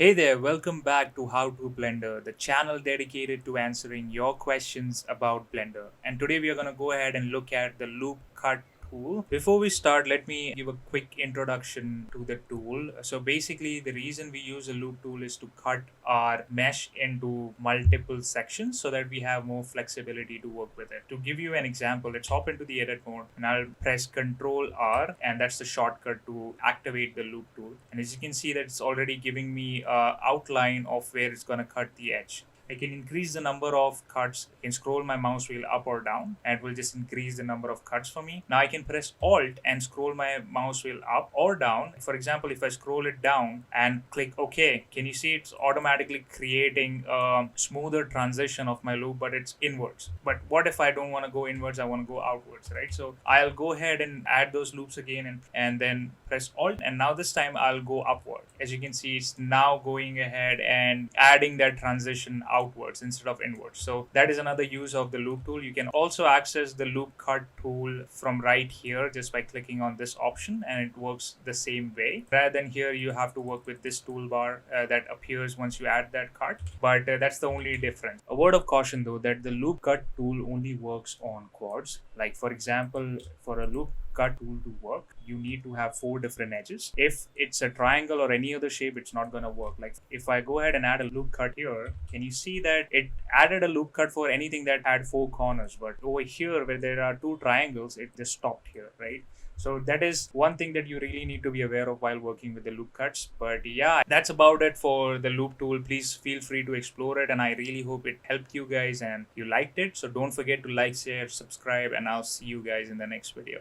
Hey there, welcome back to How to Blender, the channel dedicated to answering your questions about Blender. And today we are going to go ahead and look at the loop cut tool. Before we start, let me give a quick introduction to the tool. So basically, the reason we use a loop tool is to cut our mesh into multiple sections so that we have more flexibility to work with it. To give you an example, let's hop into the edit mode and I'll press Control R, and that's the shortcut to activate the loop tool. And as you can see that it's already giving me outline of where it's going to cut the edge. I can increase the number of cuts. I can scroll my mouse wheel up or down and it will just increase the number of cuts for me. Now I can press Alt and scroll my mouse wheel up or down. For example, if I scroll it down and click OK, can you see it's automatically creating a smoother transition of my loop, but it's inwards. But what if I don't want to go inwards, I want to go outwards, right? So I'll go ahead and add those loops again and then press Alt, and now this time I'll go upward. As you can see, it's now going ahead and adding that transition outwards instead of inwards. So that is another use of the loop tool. You can also access the loop cut tool from right here just by clicking on this option, and it works the same way. Rather than here, you have to work with this toolbar that appears once you add that cut, but that's the only difference. A word of caution though, that the loop cut tool only works on quads. Like for example, for a loop cut tool to work, you need to have 4 different edges. If it's a triangle or any other shape, it's not going to work. Like if I go ahead and add a loop cut here, can you see that it added a loop cut for anything that had 4 corners, but over here where there are 2 triangles, it just stopped here, right? So that is one thing that you really need to be aware of while working with the loop cuts. But yeah, that's about it for the loop tool. Please feel free to explore it, and I really hope it helped you guys and you liked it. So don't forget to like, share, subscribe, and I'll see you guys in the next video.